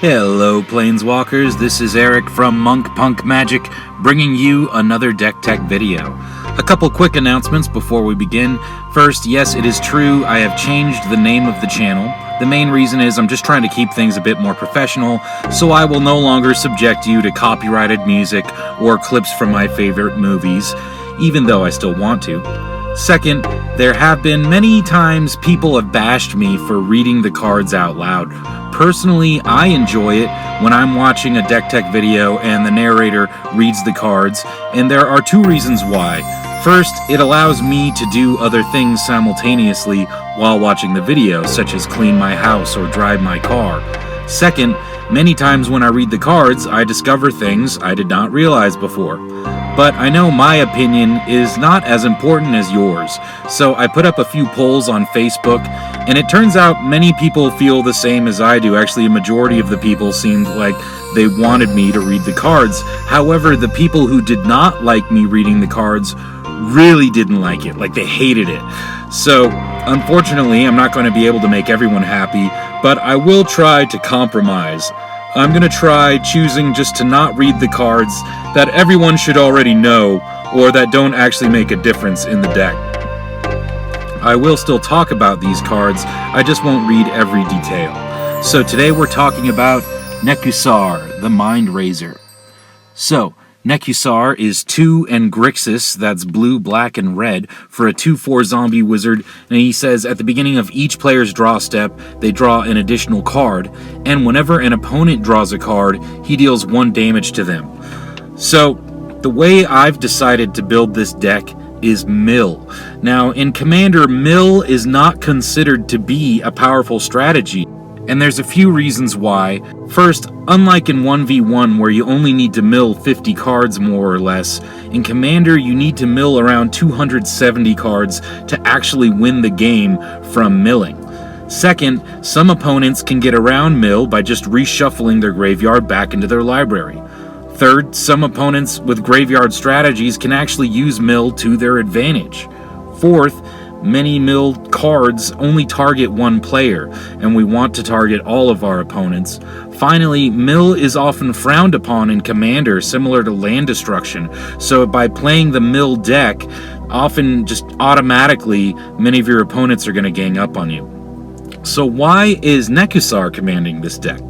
Hello Planeswalkers, this is Eric from Monk Punk Magic, bringing you another deck tech video. A couple quick announcements before we begin. First, yes, it is true, I have changed the name of the channel. The main reason is I'm just trying to keep things a bit more professional, so I will no longer subject you to copyrighted music or clips from my favorite movies, even though I still want to. Second, there have been many times people have bashed me for reading the cards out loud. Personally, I enjoy it when I'm watching a deck tech video and the narrator reads the cards, and there are two reasons why. First, it allows me to do other things simultaneously while watching the video, such as clean my house or drive my car. Second, many times when I read the cards, I discover things I did not realize before. But I know my opinion is not as important as yours, so I put up a few polls on Facebook, and it turns out many people feel the same as I do. Actually, a majority of the people seemed like they wanted me to read the cards. However, the people who did not like me reading the cards really didn't like it, like they hated it. So, unfortunately, I'm not going to be able to make everyone happy, but I will try to compromise. I'm going to try choosing just to not read the cards that everyone should already know or that don't actually make a difference in the deck. I will still talk about these cards, I just won't read every detail. So today we're talking about Nekusar, the Mind Razor. So, Nekusar is 2 and Grixis, that's blue, black, and red, for a 2/4 zombie wizard, and he says at the beginning of each player's draw step, they draw an additional card, and whenever an opponent draws a card, he deals 1 damage to them. So, the way I've decided to build this deck is mill. Now, in Commander, mill is not considered to be a powerful strategy, and there's a few reasons why. First, unlike in 1v1 where you only need to mill 50 cards more or less, in Commander you need to mill around 270 cards to actually win the game from milling. Second, some opponents can get around mill by just reshuffling their graveyard back into their library. Third, some opponents with graveyard strategies can actually use mill to their advantage. Fourth, many mill cards only target one player, and we want to target all of our opponents. Finally, mill is often frowned upon in Commander, similar to land destruction, so by playing the mill deck, often just automatically, many of your opponents are going to gang up on you. So why is Nekusar commanding this deck?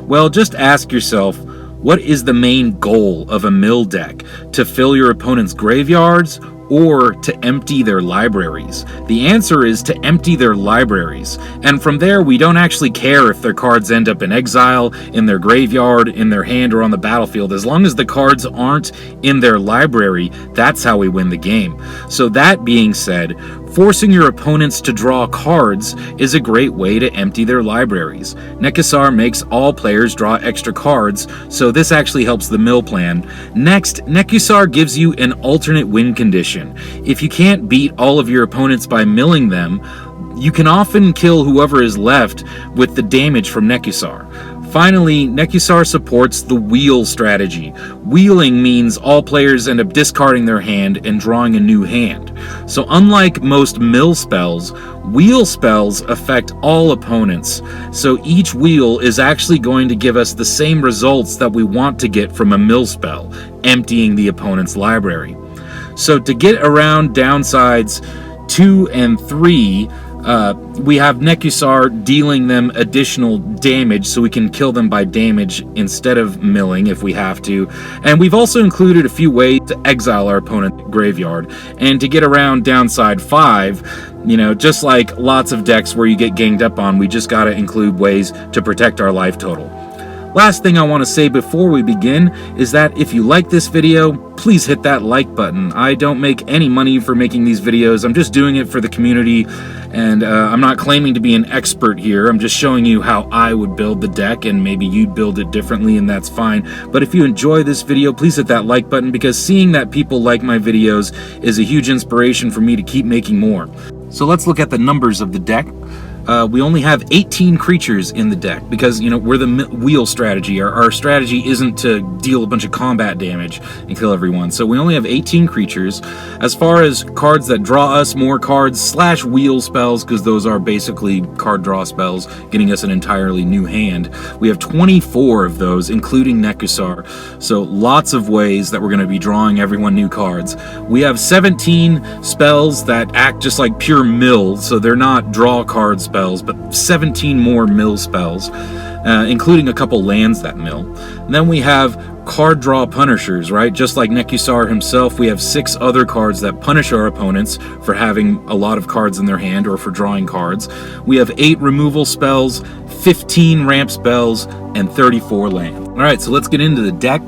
Well, just ask yourself, what is the main goal of a mill deck? To fill your opponent's graveyards, or to empty their libraries? The answer is to empty their libraries. And from there, we don't actually care if their cards end up in exile, in their graveyard, in their hand, or on the battlefield. As long as the cards aren't in their library, that's how we win the game. So that being said, forcing your opponents to draw cards is a great way to empty their libraries. Nekusar makes all players draw extra cards, so this actually helps the mill plan. Next, Nekusar gives you an alternate win condition. If you can't beat all of your opponents by milling them, you can often kill whoever is left with the damage from Nekusar. Finally, Nekusar supports the wheel strategy. Wheeling means all players end up discarding their hand and drawing a new hand. So unlike most mill spells, wheel spells affect all opponents. So each wheel is actually going to give us the same results that we want to get from a mill spell, emptying the opponent's library. So to get around downsides 2 and 3, we have Nekusar dealing them additional damage so we can kill them by damage instead of milling if we have to. And we've also included a few ways to exile our opponent's graveyard. And to get around downside 5, just like lots of decks where you get ganged up on, we just gotta include ways to protect our life total. Last thing I want to say before we begin is that if you like this video, please hit that like button. I don't make any money for making these videos. I'm just doing it for the community, and I'm not claiming to be an expert here. I'm just showing you how I would build the deck, and maybe you'd build it differently, and that's fine. But if you enjoy this video, please hit that like button, because seeing that people like my videos is a huge inspiration for me to keep making more. So let's look at the numbers of the deck. we only have 18 creatures in the deck because, we're the wheel strategy. Our strategy isn't to deal a bunch of combat damage and kill everyone. So we only have 18 creatures. As far as cards that draw us more cards / wheel spells, because those are basically card draw spells, getting us an entirely new hand, we have 24 of those, including Nekusar. So lots of ways that we're going to be drawing everyone new cards. We have 17 spells that act just like pure mill, so they're not draw card spells, but 17 more mill spells, including a couple lands that mill. And then we have card draw punishers, right? Just like Nekusar himself, we have 6 other cards that punish our opponents for having a lot of cards in their hand or for drawing cards. We have 8 removal spells, 15 ramp spells, and 34 lands. Alright, so let's get into the deck,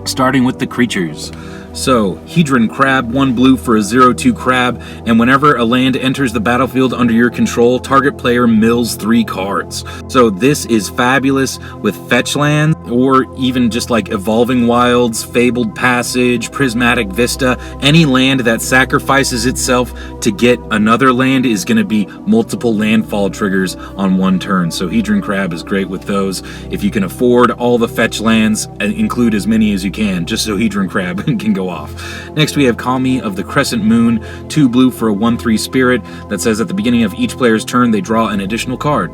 starting with the creatures. So, Hedron Crab, 1 blue for a 0/2 crab, and whenever a land enters the battlefield under your control, target player mills 3 cards. So this is fabulous with fetch lands, or even just like Evolving Wilds, Fabled Passage, Prismatic Vista. Any land that sacrifices itself to get another land is going to be multiple landfall triggers on one turn. So Hedron Crab is great with those. If you can afford all the fetch lands, include as many as you can, just so Hedron Crab can go off. Next we have Kami of the Crescent Moon, 2 blue for a 1/3 spirit that says at the beginning of each player's turn they draw an additional card.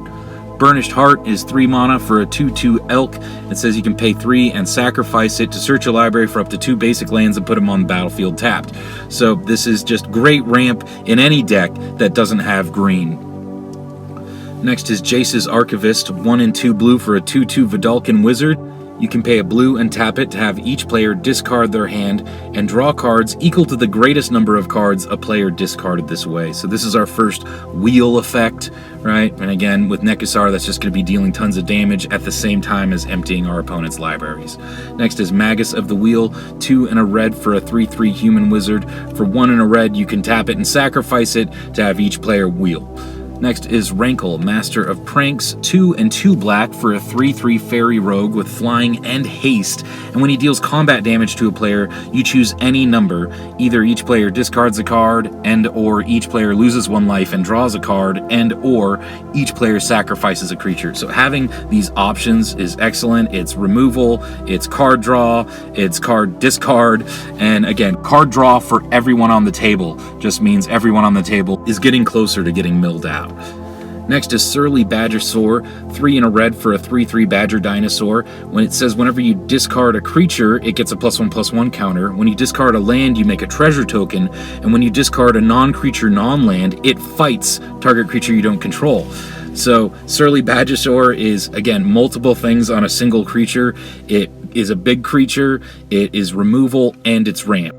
Burnished Heart is 3 mana for a 2/2 elk. It says you can pay 3 and sacrifice it to search a library for up to 2 basic lands and put them on the battlefield tapped. So this is just great ramp in any deck that doesn't have green. Next is Jace's Archivist, 1 and 2 blue for a 2/2 Vidalcan Wizard. You can pay a blue and tap it to have each player discard their hand and draw cards equal to the greatest number of cards a player discarded this way. So this is our first wheel effect, right? And again, with Nekusar, that's just going to be dealing tons of damage at the same time as emptying our opponent's libraries. Next is Magus of the Wheel, 2 and a red for a 3/3 human wizard. For 1 and a red, you can tap it and sacrifice it to have each player wheel. Next is Rankle, Master of Pranks, 2 and 2 black for a 3/3 fairy rogue with flying and haste, and when he deals combat damage to a player, you choose any number. Either each player discards a card, and or each player loses 1 life and draws a card, and or each player sacrifices a creature. So having these options is excellent. It's removal, it's card draw, it's card discard, and again, card draw for everyone on the table just means everyone on the table is getting closer to getting milled out. Next is Surly Badgersaur, 3 and a red for a 3/3 Badger Dinosaur. When it says whenever you discard a creature, it gets a +1/+1 counter. When you discard a land, you make a treasure token. And when you discard a non-creature non-land, it fights target creature you don't control. So Surly Badgersaur is, again, multiple things on a single creature. It is a big creature, it is removal, and it's ramp.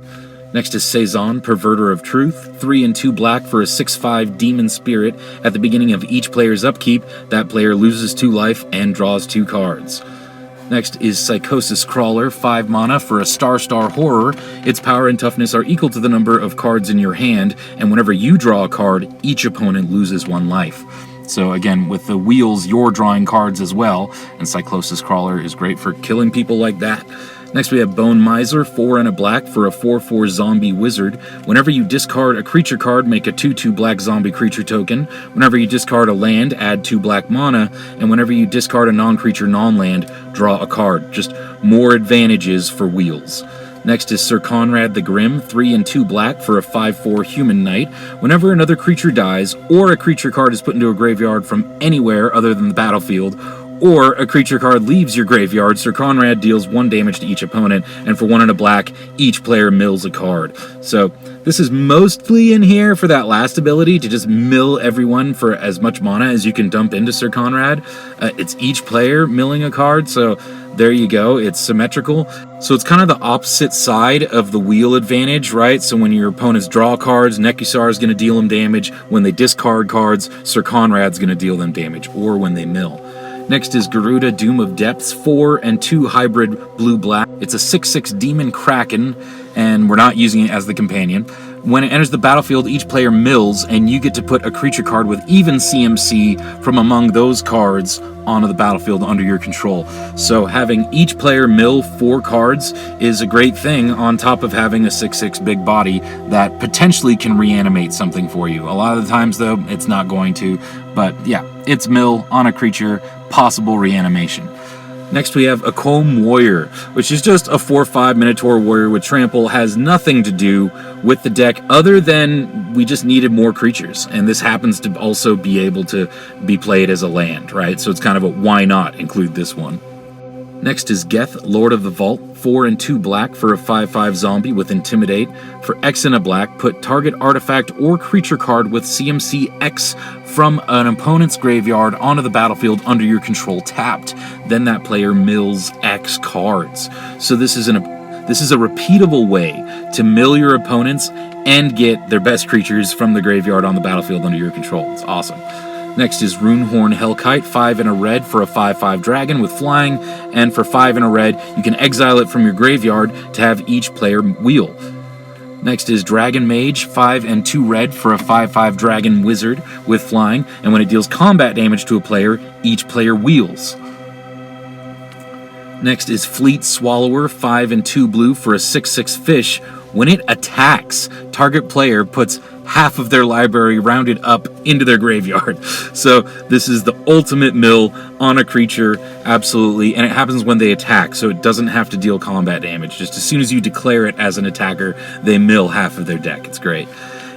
Next is Saison, Perverter of Truth, 3 and 2 black for a 6/5 Demon Spirit. At the beginning of each player's upkeep, that player loses 2 life and draws 2 cards. Next is Psychosis Crawler, 5 mana for a Star Horror. Its power and toughness are equal to the number of cards in your hand, and whenever you draw a card, each opponent loses 1 life. So again, with the wheels, you're drawing cards as well, and Psychosis Crawler is great for killing people like that. Next we have Bone Miser, 4 and a black for a 4/4 zombie wizard. Whenever you discard a creature card, make a 2/2 black zombie creature token. Whenever you discard a land, add 2 black mana. And whenever you discard a non-creature non-land, draw a card. Just more advantages for wheels. Next is Sir Conrad the Grim, 3 and 2 black for a 5/4 human knight. Whenever another creature dies, or a creature card is put into a graveyard from anywhere other than the battlefield, or a creature card leaves your graveyard, Sir Conrad deals 1 damage to each opponent, and for 1 and a black, each player mills a card. So this is mostly in here for that last ability, to just mill everyone for as much mana as you can dump into Sir Conrad. It's each player milling a card, so there you go, it's symmetrical. So it's kind of the opposite side of the wheel advantage, right? So when your opponents draw cards, Nekusar is going to deal them damage. When they discard cards, Sir Conrad's going to deal them damage, or when they mill. Next is Garuda, Doom of Depths, 4 and 2 hybrid blue-black. It's a 6/6 Demon Kraken, and we're not using it as the companion. When it enters the battlefield, each player mills, and you get to put a creature card with even CMC from among those cards onto the battlefield under your control. So having each player mill 4 cards is a great thing, on top of having a 6/6 big body that potentially can reanimate something for you. A lot of the times, though, it's not going to. But yeah, it's mill on a creature, possible reanimation. Next we have a Comb Warrior, which is just a 4/5 Minotaur Warrior with Trample. Has nothing to do with the deck other than we just needed more creatures. And this happens to also be able to be played as a land, right? So it's kind of a why not include this one. Next is Geth, Lord of the Vault, 4 and 2 black for a 5/5 zombie with Intimidate. For X and a black, put target artifact or creature card with CMC X from an opponent's graveyard onto the battlefield under your control tapped. Then that player mills X cards. So this is a repeatable way to mill your opponents and get their best creatures from the graveyard on the battlefield under your control. It's awesome. Next is Runehorn Hellkite, 5 and a red for a 5/5 dragon with flying, and for 5 and a red, you can exile it from your graveyard to have each player wheel. Next is Dragon Mage, 5 and 2 red for a 5/5 dragon wizard with flying, and when it deals combat damage to a player, each player wheels. Next is Fleet Swallower, 5 and 2 blue for a 6/6 fish. When it attacks, target player puts half of their library rounded up into their graveyard. So this is the ultimate mill on a creature, absolutely, and it happens when they attack, so it doesn't have to deal combat damage. Just as soon as you declare it as an attacker, they mill half of their deck. It's great.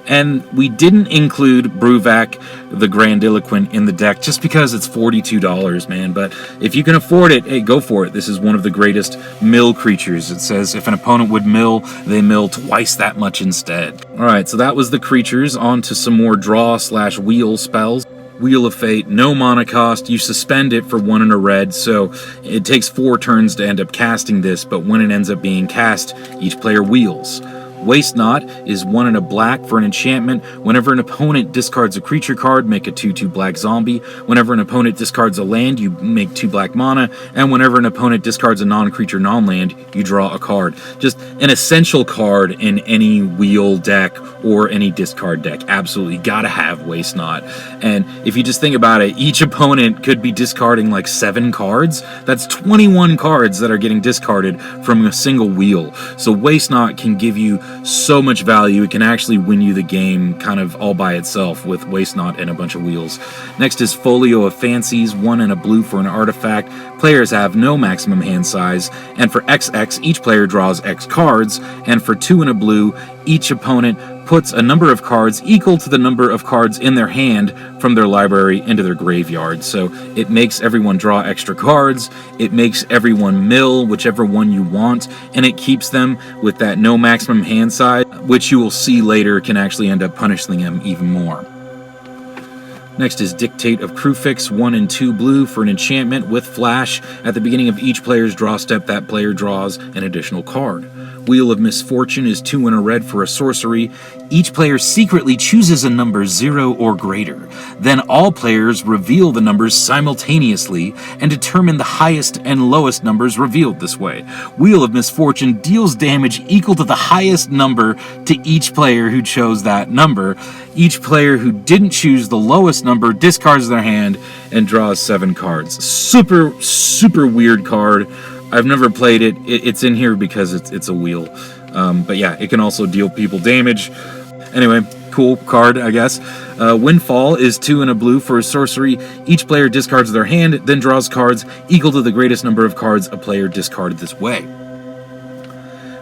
And we didn't include Bruvak, the Grandiloquent, in the deck just because it's $42, man. But if you can afford it, hey, go for it. This is one of the greatest mill creatures. It says if an opponent would mill, they mill twice that much instead. Alright, so that was the creatures. On to some more draw/wheel spells. Wheel of Fate, no mana cost. You suspend it for 1 and a red, so it takes 4 turns to end up casting this, but when it ends up being cast, each player wheels. Waste Not is 1 and a black for an enchantment. Whenever an opponent discards a creature card, make a 2/2 black zombie. Whenever an opponent discards a land, you make 2 black mana. And whenever an opponent discards a non-creature, non-land, you draw a card. Just an essential card in any wheel deck or any discard deck. Absolutely gotta have Waste Not. And if you just think about it, each opponent could be discarding like 7 cards. That's 21 cards that are getting discarded from a single wheel. So Waste Not can give you so much value. It can actually win you the game kind of all by itself with Waste Not and a bunch of wheels. Next is Folio of Fancies, 1 and a blue for an artifact. Players have no maximum hand size, and for XX, each player draws X cards, and for 2 and a blue, each opponent puts a number of cards equal to the number of cards in their hand from their library into their graveyard. So it makes everyone draw extra cards, it makes everyone mill whichever one you want, and it keeps them with that no maximum hand size, which you will see later can actually end up punishing them even more. Next is Dictate of Crufix, 1 and 2 blue for an enchantment with flash. At the beginning of each player's draw step, that player draws an additional card. Wheel of Misfortune is 2 and a red for a sorcery. Each player secretly chooses a number 0 or greater. Then all players reveal the numbers simultaneously and determine the highest and lowest numbers revealed this way. Wheel of Misfortune deals damage equal to the highest number to each player who chose that number. Each player who didn't choose the lowest number discards their hand and draws 7 cards. Super, super weird card. I've never played it. It's in here because it's a wheel. But yeah, it can also deal people damage. Anyway, cool card, I guess. Windfall is 2 and a blue for a sorcery. Each player discards their hand, then draws cards equal to the greatest number of cards a player discarded this way.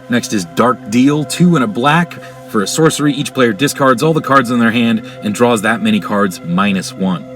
Next is Dark Deal, 2 and a black for a sorcery. Each player discards all the cards in their hand and draws that many cards -1.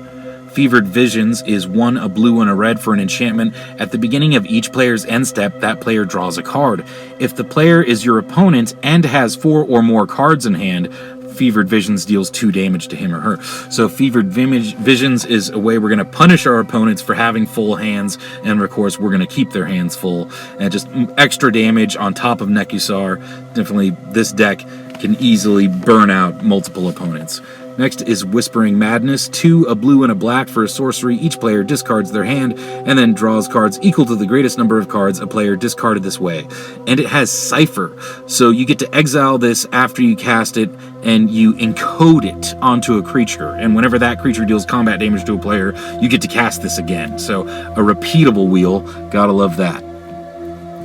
Fevered Visions is 1 a blue and a red for an enchantment. At the beginning of each player's end step, that player draws a card. If the player is your opponent and has 4 or more cards in hand, Fevered Visions deals 2 damage to him or her. So Fevered Visions is a way we're going to punish our opponents for having full hands, and of course we're going to keep their hands full. And just extra damage on top of Nekusar. Definitely this deck can easily burn out multiple opponents. Next is Whispering Madness, 2, a blue and a black for a sorcery. Each player discards their hand and then draws cards equal to the greatest number of cards a player discarded this way. And it has Cipher, so you get to exile this after you cast it, and you encode it onto a creature. And whenever that creature deals combat damage to a player, you get to cast this again. So a repeatable wheel, gotta love that.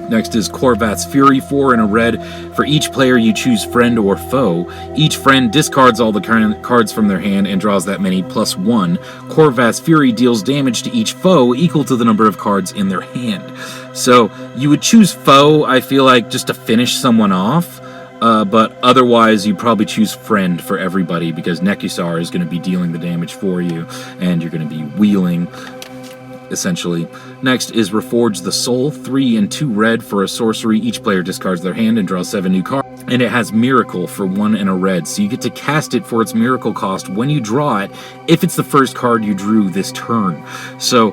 Next is Corvettes Fury, 4 and a red. For each player you choose friend or foe. Each friend discards all the current cards from their hand and draws that many plus 1. Corvettes Fury deals damage to each foe equal to the number of cards in their hand. So you would choose foe, I feel like, just to finish someone off. But otherwise, you probably choose friend for everybody because Nekusar is going to be dealing the damage for you, and you're going to be wheeling, essentially. Next is Reforge the Soul, 3 and 2 red for a sorcery. Each player discards their hand and draws 7 new cards. And it has Miracle for 1 and a red, so you get to cast it for its miracle cost when you draw it, if it's the first card you drew this turn. So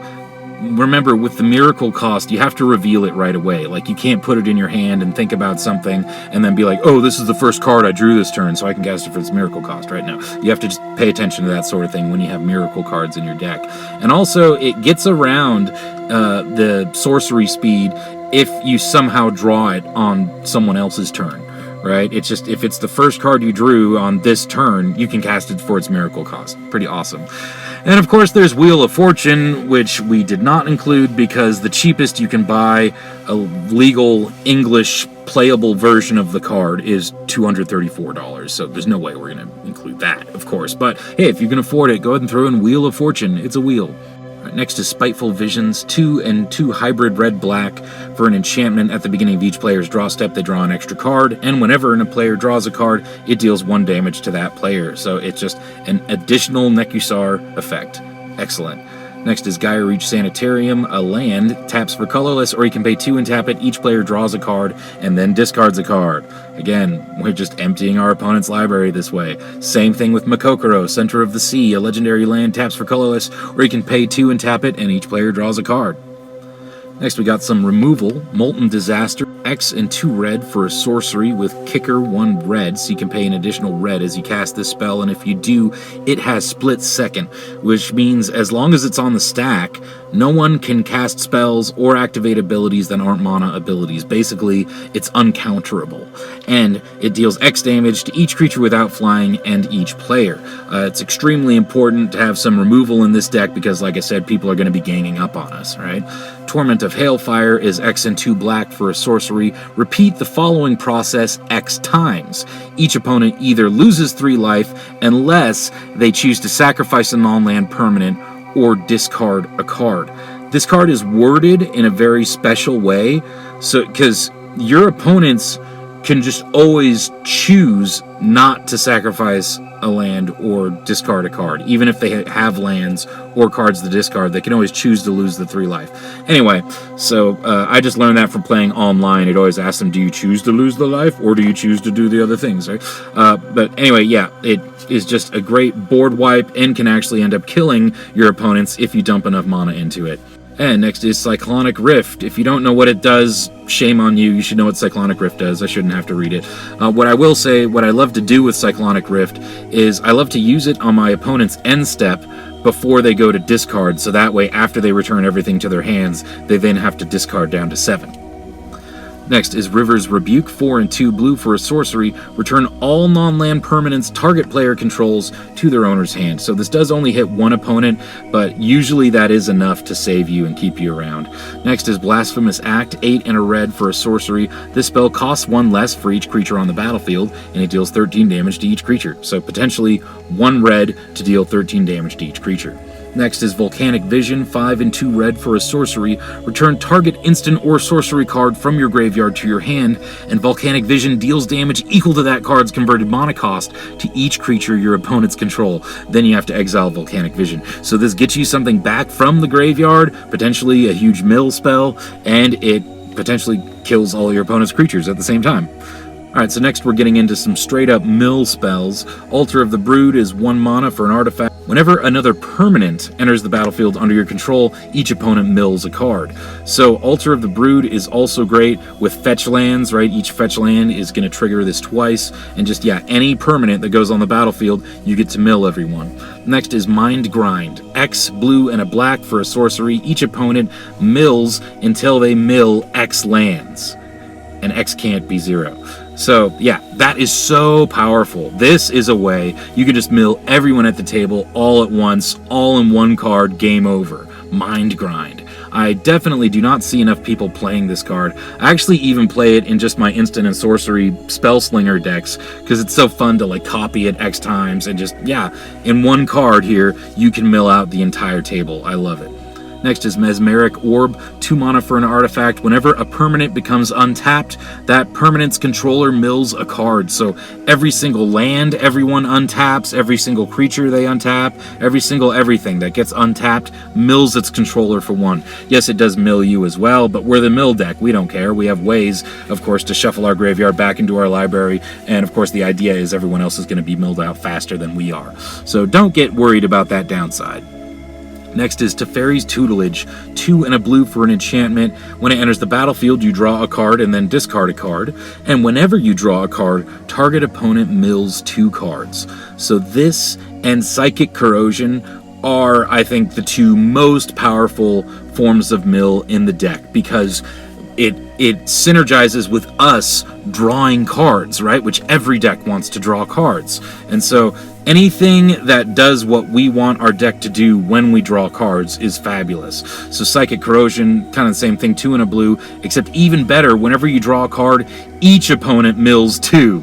remember, with the miracle cost, you have to reveal it right away. Like, you can't put it in your hand and think about something and then be like, oh, this is the first card I drew this turn, so I can cast it for its miracle cost right now. You have to just pay attention to that sort of thing when you have miracle cards in your deck. And also, it gets around the sorcery speed if you somehow draw it on someone else's turn. Right? It's just, if it's the first card you drew on this turn, you can cast it for its miracle cost. Pretty awesome. And of course there's Wheel of Fortune, which we did not include because the cheapest you can buy a legal English playable version of the card is $234. So there's no way we're going to include that, of course. But hey, if you can afford it, go ahead and throw in Wheel of Fortune. It's a wheel. Next is Spiteful Visions, 2 and 2 hybrid red-black for an enchantment. At the beginning of each player's draw step, they draw an extra card, and whenever a player draws a card, it deals 1 damage to that player. So it's just an additional Nekusar effect. Excellent. Next is Gaia Reach Sanitarium, a land, taps for colorless, or you can pay 2 and tap it. Each player draws a card and then discards a card. Again, we're just emptying our opponent's library this way. Same thing with Makokoro, Center of the Sea, a legendary land, taps for colorless, or you can pay 2 and tap it, and each player draws a card. Next we got some removal, Molten Disaster, X and 2 red for a sorcery with kicker 1 red, so you can pay an additional red as you cast this spell, and if you do, it has split second, which means as long as it's on the stack, no one can cast spells or activate abilities that aren't mana abilities. Basically, it's uncounterable, and it deals X damage to each creature without flying and each player. It's extremely important to have some removal in this deck because, like I said, people are going to be ganging up on us, right? Torment of Hailfire is X and 2 black for a sorcery. Repeat the following process X times. Each opponent either loses 3 life unless they choose to sacrifice a non-land permanent or discard a card. This card is worded in a very special way, so because your opponents can just always choose not to sacrifice a land or discard a card. Even if they have lands or cards to discard, they can always choose to lose the 3 life. Anyway, so I just learned that from playing online. It always asks them, do you choose to lose the life or do you choose to do the other things, right? But anyway, yeah, it is just a great board wipe and can actually end up killing your opponents if you dump enough mana into it. And next is Cyclonic Rift. If you don't know what it does, shame on you. You should know what Cyclonic Rift does. I shouldn't have to read it. What I will say, what I love to do with Cyclonic Rift is I love to use it on my opponent's end step before they go to discard, so that way after they return everything to their hands, they then have to discard down to 7. Next is River's Rebuke, 4 and 2 blue for a sorcery. Return all non-land permanents target player controls to their owner's hand. So this does only hit 1 opponent, but usually that is enough to save you and keep you around. Next is Blasphemous Act, 8 and a red for a sorcery. This spell costs 1 less for each creature on the battlefield, and it deals 13 damage to each creature. So potentially 1 red to deal 13 damage to each creature. Next is Volcanic Vision, 5 and 2 red for a sorcery. Return target instant or sorcery card from your graveyard to your hand, and Volcanic Vision deals damage equal to that card's converted mana cost to each creature your opponents control. Then you have to exile Volcanic Vision. So this gets you something back from the graveyard, potentially a huge mill spell, and it potentially kills all your opponent's creatures at the same time. Alright, so next we're getting into some straight up mill spells. Altar of the Brood is 1 mana for an artifact. Whenever another permanent enters the battlefield under your control, each opponent mills a card. So Altar of the Brood is also great with fetch lands, right? Each fetch land is going to trigger this twice, and just, yeah, any permanent that goes on the battlefield, you get to mill everyone. Next is Mind Grind. X, blue, and a black for a sorcery. Each opponent mills until they mill X lands. And X can't be 0. So, yeah, that is so powerful. This is a way you can just mill everyone at the table all at once, all in one card, game over. Mind Grind. I definitely do not see enough people playing this card. I actually even play it in just my instant and sorcery Spellslinger decks, because it's so fun to, like, copy it X times, and just, yeah, in one card here, you can mill out the entire table. I love it. Next is Mesmeric Orb, 2 mana for an artifact. Whenever a permanent becomes untapped, that permanent's controller mills a card. So every single land everyone untaps, every single creature they untap, every single everything that gets untapped mills its controller for 1. Yes, it does mill you as well, but we're the mill deck. We don't care. We have ways, of course, to shuffle our graveyard back into our library, and of course the idea is everyone else is going to be milled out faster than we are. So don't get worried about that downside. Next is Fairies Tutelage, 2 and a blue for an enchantment. When it enters the battlefield, you draw a card and then discard a card. And whenever you draw a card, target opponent mills 2 cards. So this and Psychic Corrosion are, I think, the 2 most powerful forms of mill in the deck, because it synergizes with us drawing cards, right? Which every deck wants to draw cards. And so anything that does what we want our deck to do when we draw cards is fabulous. So Psychic Corrosion, kind of the same thing, 2 and a blue, except even better, whenever you draw a card, each opponent mills 2.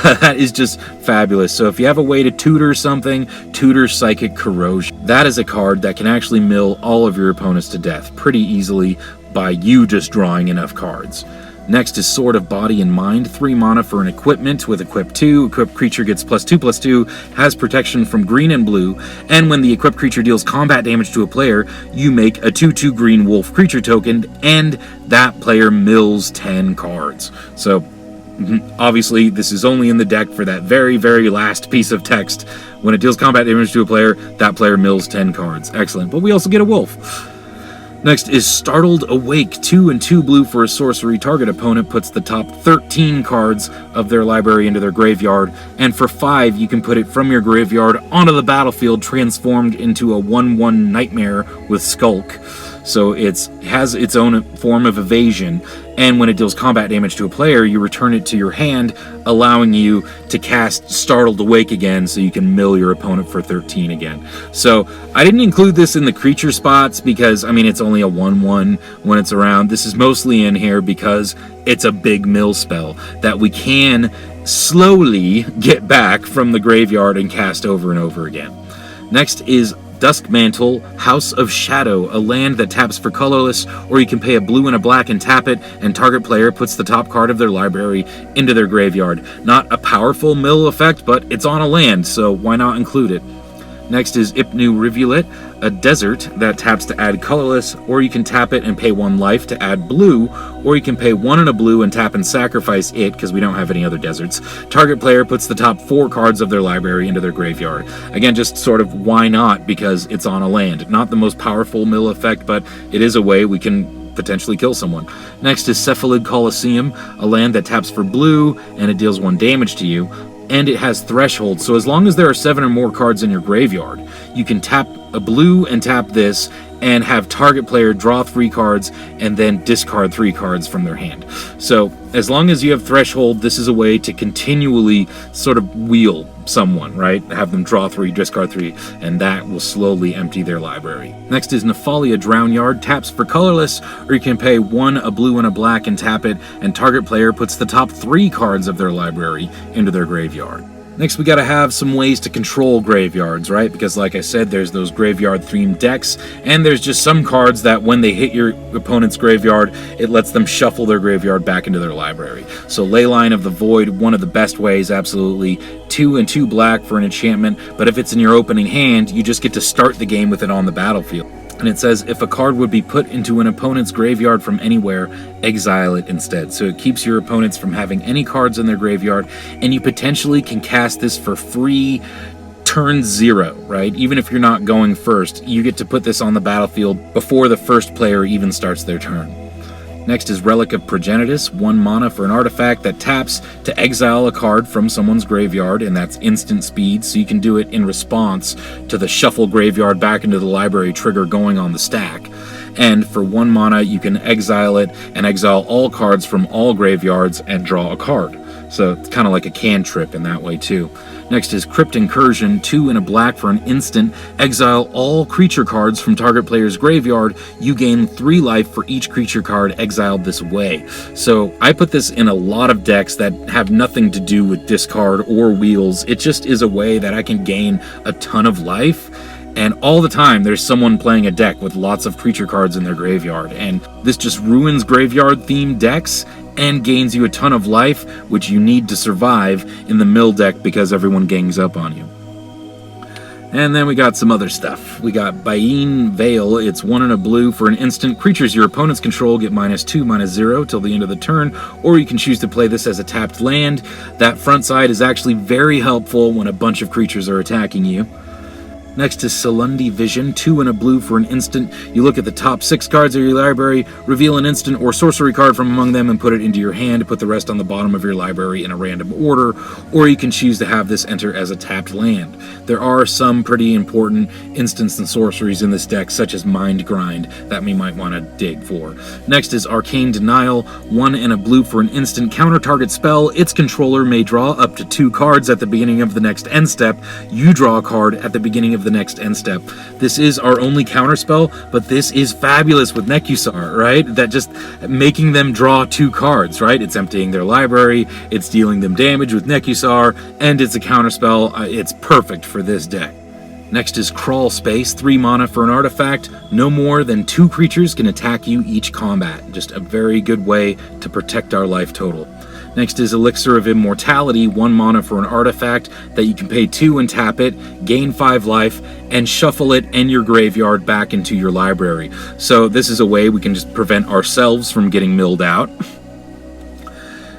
That is just fabulous. So if you have a way to tutor something, tutor Psychic Corrosion. That is a card that can actually mill all of your opponents to death pretty easily by you just drawing enough cards. Next is Sword of Body and Mind, 3 mana for an equipment with equip 2. Equipped creature gets +2/+2, has protection from green and blue, and when the equipped creature deals combat damage to a player, you make a 2/2 green wolf creature token, and that player mills 10 cards. So, obviously, this is only in the deck for that very, very last piece of text. When it deals combat damage to a player, that player mills 10 cards. Excellent. But we also get a wolf. Next is Startled Awake, 2 and 2 blue for a sorcery. Target opponent puts the top 13 cards of their library into their graveyard, and for 5 you can put it from your graveyard onto the battlefield, transformed into a 1/1 nightmare with Skulk. So it has its own form of evasion, and when it deals combat damage to a player, you return it to your hand, allowing you to cast Startled Awake again, so you can mill your opponent for 13 again. So I didn't include this in the creature spots because, I mean, it's only a 1/1 when it's around. This is mostly in here because it's a big mill spell that we can slowly get back from the graveyard and cast over and over again. Next is Duskmantle, House of Shadow, a land that taps for colorless, or you can pay a blue and a black and tap it, and target player puts the top card of their library into their graveyard. Not a powerful mill effect, but it's on a land, so why not include it? Next is Ipnu Rivulet, a desert that taps to add colorless, or you can tap it and pay 1 life to add blue, or you can pay 1 and a blue and tap and sacrifice it, because we don't have any other deserts. Target player puts the top 4 cards of their library into their graveyard. Again, just sort of why not, because it's on a land. Not the most powerful mill effect, but it is a way we can potentially kill someone. Next is Cephalid Coliseum, a land that taps for blue, and it deals 1 damage to you. And it has Threshold, so as long as there are 7 or more cards in your graveyard, you can tap a blue and tap this, and have target player draw 3 cards, and then discard 3 cards from their hand. So, as long as you have Threshold, this is a way to continually sort of wheel someone, right? Have them draw 3, discard 3, and that will slowly empty their library. Next is Nephalia Drownyard, taps for colorless, or you can pay 1, a blue and a black, and tap it, and target player puts the top 3 cards of their library into their graveyard. Next, we gotta have some ways to control graveyards, right? Because like I said, there's those graveyard-themed decks, and there's just some cards that when they hit your opponent's graveyard, it lets them shuffle their graveyard back into their library. So Leyline of the Void, one of the best ways, absolutely. 2 and 2 black for an enchantment, but if it's in your opening hand, you just get to start the game with it on the battlefield. And it says, if a card would be put into an opponent's graveyard from anywhere, exile it instead. So it keeps your opponents from having any cards in their graveyard, and you potentially can cast this for free turn 0, right? Even if you're not going first, you get to put this on the battlefield before the first player even starts their turn. Next is Relic of Progenitus, 1 mana for an artifact that taps to exile a card from someone's graveyard, and that's instant speed, so you can do it in response to the shuffle graveyard back into the library trigger going on the stack. And for 1 mana, you can exile it and exile all cards from all graveyards and draw a card. So it's kind of like a cantrip in that way too. Next is Crypt Incursion, 2 and a black for an instant. Exile all creature cards from target player's graveyard. You gain 3 life for each creature card exiled this way. So I put this in a lot of decks that have nothing to do with discard or wheels. It just is a way that I can gain a ton of life. And all the time, there's someone playing a deck with lots of creature cards in their graveyard. And this just ruins graveyard-themed decks and gains you a ton of life, which you need to survive in the mill deck because everyone gangs up on you. And then we got some other stuff. We got Balan Veil. It's 1 and a blue for an instant. Creatures your opponents control get -2, -0 till the end of the turn, or you can choose to play this as a tapped land. That front side is actually very helpful when a bunch of creatures are attacking you. Next is Salundi Vision, 2 and a blue for an instant. You look at the top 6 cards of your library, reveal an instant or sorcery card from among them and put it into your hand. Put the rest on the bottom of your library in a random order, or you can choose to have this enter as a tapped land. There are some pretty important instants and sorceries in this deck, such as Mind Grind, that we might want to dig for. Next is Arcane Denial, 1 and a blue for an instant. Counter target spell. Its controller may draw up to 2 cards at the beginning of the next end step. You draw a card at the beginning of the next end step. This is our only counterspell, but this is fabulous with Nekusar, right? That just making them draw 2 cards, right? It's emptying their library, it's dealing them damage with Nekusar, and it's a counterspell. It's perfect for this deck. Next is Crawl Space, 3 mana for an artifact. No more than 2 creatures can attack you each combat. Just a very good way to protect our life total. Next is Elixir of Immortality, 1 mana for an artifact that you can pay 2 and tap it, gain 5 life, and shuffle it and your graveyard back into your library. So this is a way we can just prevent ourselves from getting milled out.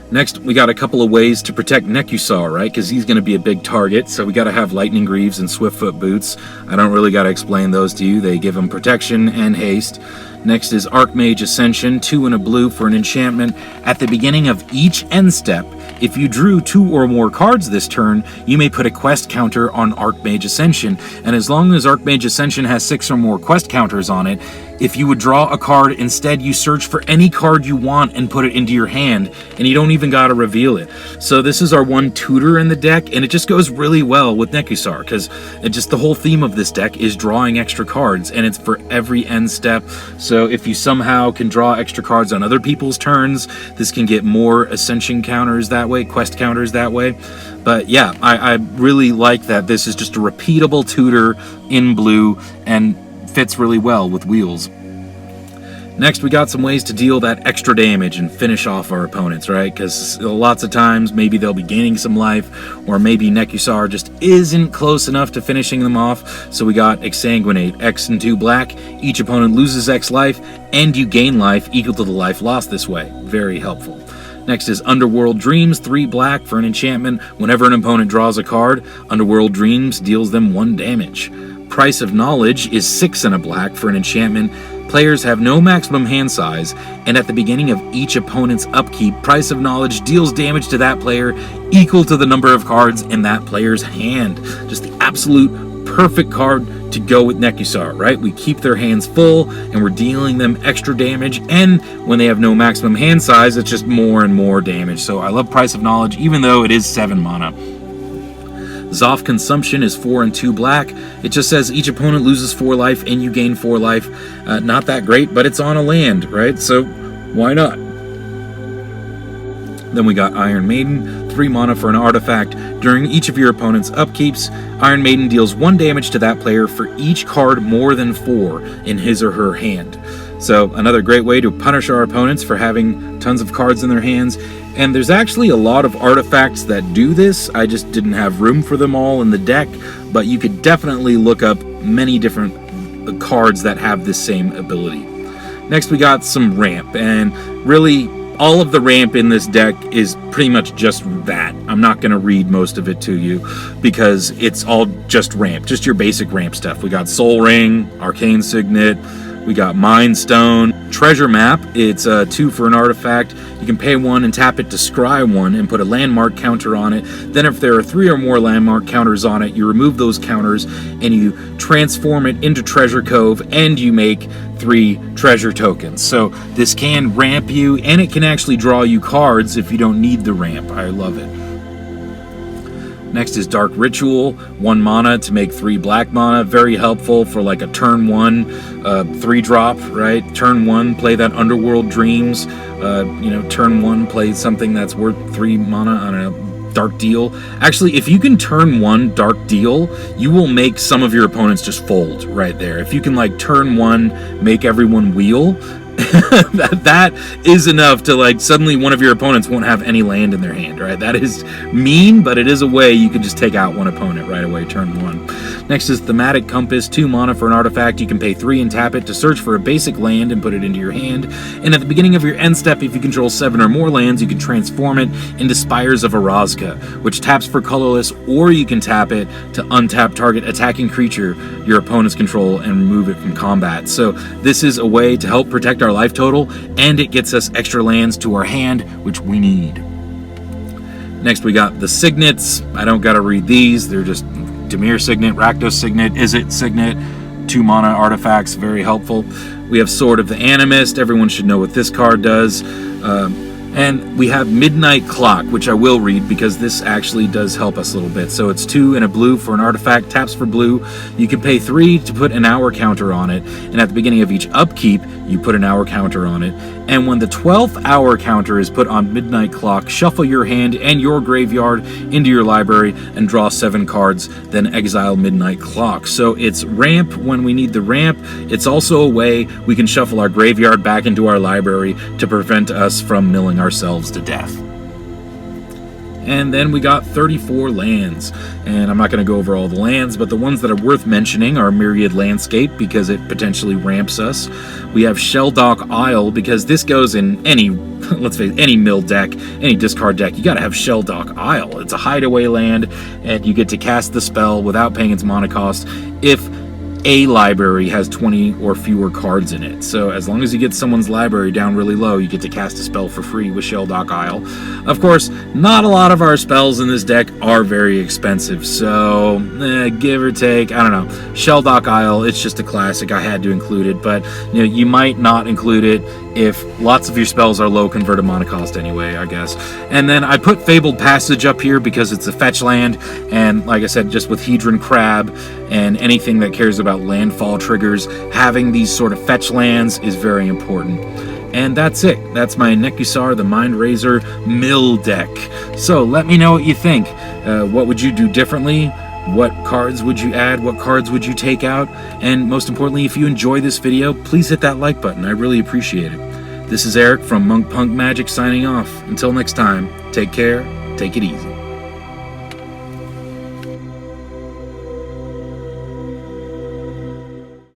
Next, we got a couple of ways to protect Nekusar, right? Because he's going to be a big target, so we got to have Lightning Greaves and Swiftfoot Boots. I don't really got to explain those to you. They give him protection and haste. Next is Archmage Ascension, 2 and a blue for an enchantment. At the beginning of each end step, if you drew 2 or more cards this turn, you may put a quest counter on Archmage Ascension. And as long as Archmage Ascension has 6 or more quest counters on it, if you would draw a card, instead you search for any card you want and put it into your hand, and you don't even gotta reveal it. So this is our one tutor in the deck, and it just goes really well with Nekusar, because the whole theme of this deck is drawing extra cards, and it's for every end step. So if you somehow can draw extra cards on other people's turns, this can get more Ascension counters that way, quest counters that way. But yeah, I really like that this is just a repeatable tutor in blue, and fits really well with wheels. Next, we got some ways to deal that extra damage and finish off our opponents, right? Because lots of times, maybe they'll be gaining some life, or maybe Nekusar just isn't close enough to finishing them off. So we got Exsanguinate, X and 2 black. Each opponent loses X life, and you gain life equal to the life lost this way. Very helpful. Next is Underworld Dreams, 3 black for an enchantment. Whenever an opponent draws a card, Underworld Dreams deals them 1 damage. Price of Knowledge is 6 and a black for an enchantment. Players have no maximum hand size, and at the beginning of each opponent's upkeep, Price of Knowledge deals damage to that player equal to the number of cards in that player's hand. Just the absolute perfect card to go with Nekusar, right? We keep their hands full, and we're dealing them extra damage, and when they have no maximum hand size, it's just more and more damage. So I love Price of Knowledge, even though it is 7 mana. Zoff Consumption is 4 and 2 black. It just says each opponent loses 4 life and you gain 4 life. Not that great, but it's on a land, right? So why not? Then we got Iron Maiden, 3 mana for an artifact. During each of your opponent's upkeeps, Iron Maiden deals 1 damage to that player for each card more than 4 in his or her hand. So another great way to punish our opponents for having tons of cards in their hands. And there's actually a lot of artifacts that do this. I just didn't have room for them all in the deck, but you could definitely look up many different cards that have this same ability. Next, we got some ramp, and really all of the ramp in this deck is pretty much just that. I'm not going to read most of it to you because it's all just ramp, just your basic ramp stuff. We got Soul Ring, Arcane Signet, we got Minestone Treasure Map. It's 2 for an artifact. You can pay 1 and tap it to scry 1 and put a landmark counter on it. Then if there are 3 or more landmark counters on it, you remove those counters and you transform it into Treasure Cove, and you make 3 treasure tokens. So this can ramp you, and it can actually draw you cards if you don't need the ramp. I love it. Next is Dark Ritual, 1 mana to make 3 black mana. Very helpful for like a turn 1 3-drop, right? Turn 1, play that Underworld Dreams. Turn 1, play something that's worth 3 mana on a Dark Deal. Actually, if you can turn 1 Dark Deal, you will make some of your opponents just fold right there. If you can like turn 1, make everyone wheel, that is enough to like suddenly one of your opponents won't have any land in their hand, right? That is mean, but it is a way you can just take out one opponent right away, turn 1. Next is Thematic Compass, 2 mana for an artifact. You can pay 3 and tap it to search for a basic land and put it into your hand. And at the beginning of your end step, if you control 7 or more lands, you can transform it into Spires of Erazka, which taps for colorless, or you can tap it to untap target attacking creature your opponents control and remove it from combat. So this is a way to help protect our life total, and it gets us extra lands to our hand, which we need. Next we got the Signets. I don't gotta read these, they're just Dimir Signet, Rakdos Signet, Izzet Signet, 2 mana artifacts, very helpful. We have Sword of the Animist, everyone should know what this card does. And we have Midnight Clock, which I will read because this actually does help us a little bit. So it's 2 and a blue for an artifact, taps for blue. You can pay 3 to put an hour counter on it, and at the beginning of each upkeep, you put an hour counter on it. And when the 12th hour counter is put on Midnight Clock, shuffle your hand and your graveyard into your library and draw 7 cards, then exile Midnight Clock. So it's ramp when we need the ramp. It's also a way we can shuffle our graveyard back into our library to prevent us from milling ourselves to death. And then we got 34 lands, and I'm not going to go over all the lands, but the ones that are worth mentioning are Myriad Landscape, because it potentially ramps us. We have Shelldock Isle, because this goes in any, let's face it, any mill deck, any discard deck. You got to have Shelldock Isle. It's a hideaway land, and you get to cast the spell without paying its mana cost if a library has 20 or fewer cards in it. So as long as you get someone's library down really low, you get to cast a spell for free with Shelldock Isle. Of course, not a lot of our spells in this deck are very expensive, so give or take, I don't know. Shelldock Isle, it's just a classic. I had to include it, but you might not include it if lots of your spells are low converted mana cost anyway, I guess. And then I put Fabled Passage up here because it's a fetch land, and like I said, just with Hedron Crab and anything that cares about landfall triggers, having these sort of fetch lands is very important. And that's it. That's my Nekusar the Mind Razor mill deck. So let me know what you think. What would you do differently? What cards would you add? What cards would you take out? And most importantly, if you enjoy this video, please hit that like button. I really appreciate it. This is Eric from Monk Punk Magic signing off. Until next time, take care, take it easy.